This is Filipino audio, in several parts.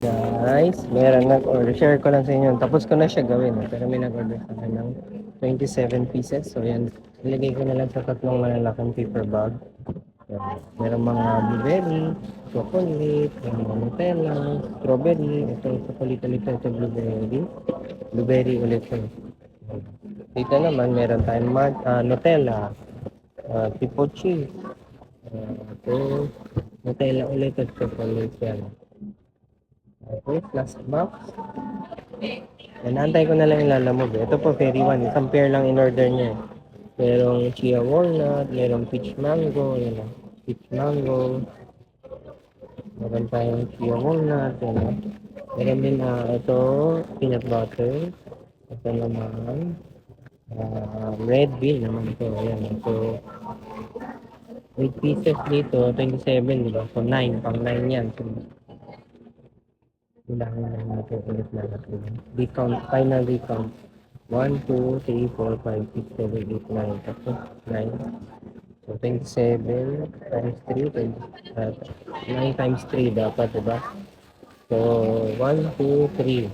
Guys, meron nag-order. Share ko lang sa inyo. Tapos ko na siya gawin. Pero may nag-order sa akin ng 27 pieces. So, yan. Ilagay ko na lang sa tatlong malalaking paper bag. Yan. Meron mga blueberry, chocolate, yung mga Nutella, strawberry. Ito, chocolate ulit ito, blueberry. Blueberry ulit ito. Dito naman, meron tayong Nutella, tipo cheese. Ito, Nutella ulit at chocolate yan. Okay, last box. Yan, antay ko na lang ilalamog. Ito po, Fairy One. Isang pair lang in order niya. Merong chia walnut, merong peach mango, yan o. Peach mango. Meron tayong chia walnut, yan o. Meron din ito, peanut butter. Ito naman, red bean naman ito. Ayan, ito. 8 pieces dito, 27, diba? So, 9, pang 9 yan. So, kailangan lang natin ulit na natin. Recount, final recount. 1, 2, 3, 4, 5, 6, 7, 8, 9. Tapos 9. So 27 times 3, 9 times 3 dapat, diba? So 1, 2, 3,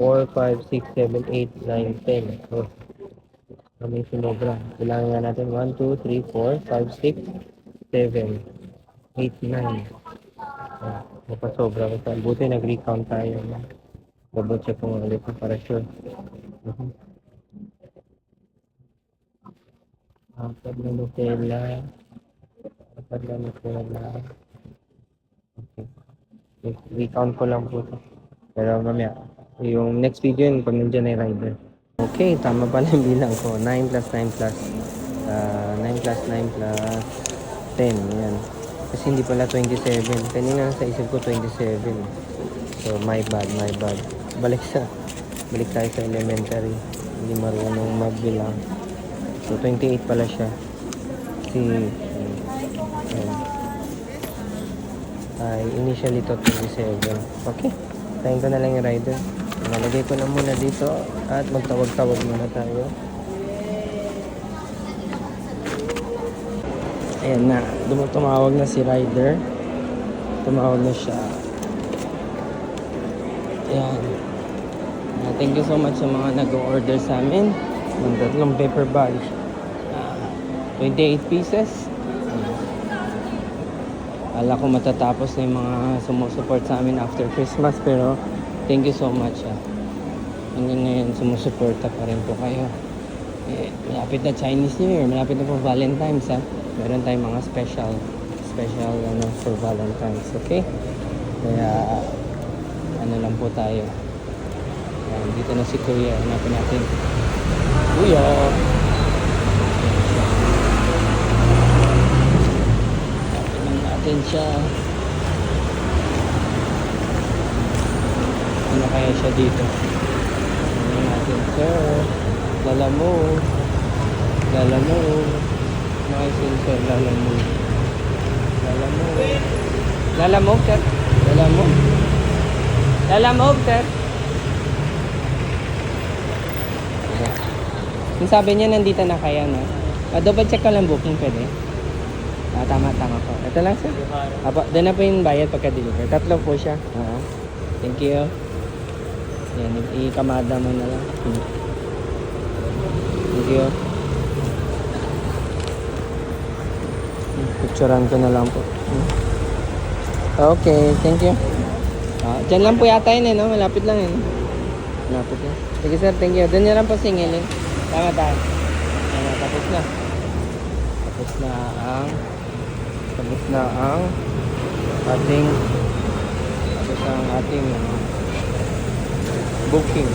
4, 5, 6, 7, 8, 9, 10. So kami sinobra. Kailangan nga natin 1, 2, 3, 4, 5, 6, 7, 8, 9. Napasobra ko sa buti nag-recount tayo. Double check ko ulit para sure. Apat na Nutella. Apat na Nutella. Okay. Recount ko lang po ito. Pero mamaya, yung next video yun pag nandiyan na yung rider. Okay, tama pala yung bilang ko. 9 plus 9 plus 9 plus 9 plus 10. Yan. Kasi hindi pala 27. Kanina sa isip ko 27. So, my bad, my bad. Balik tayo sa elementary. Hindi marunong magbilang. So, 28 pala siya. Kasi, initially to 27. Okay. Tayin ko na lang yung rider. Nalagay ko na muna dito at magtawag-tawag muna tayo. Ayan na. Tumawag na si rider. Tumawag na siya. Ayan. Thank you so much sa mga nag-order sa amin ng tatlong paper bag. 28 pieces. Akala ko matatapos na yung mga sumusupport sa amin after Christmas, pero thank you so much. Hanggang ngayon sumusuporta pa rin po kayo. Malapit na Chinese New Year, malapit na po Valentine's. Meron tayong mga special for Valentine's, okay? Kaya ano lang po tayo. Dito na si Kuya, hanapin natin. Kuya! Natin siya. Ano kaya siya dito? Ano natin, sir? Lalamove. Nakasin, sir, lalamove. Lalamove, sir. Lalamove, sir. Yung sabi niya, nandito na kaya, no? Double check ko lang booking, pwede? Tama po. Ito lang, sir. Doon na po yung bayad pagka-deliver. Tatlo po siya. Thank you. Yan, ikamada mo na lang. Thank you. Picturean ko na lang po. Okay, thank you. Diyan lang po yata yun, no? Malapit lang yun. Malapit lang. Sige, sir, thank you. Doon nyo lang po singilin. Tama tayo. Tapos na ang ating booking.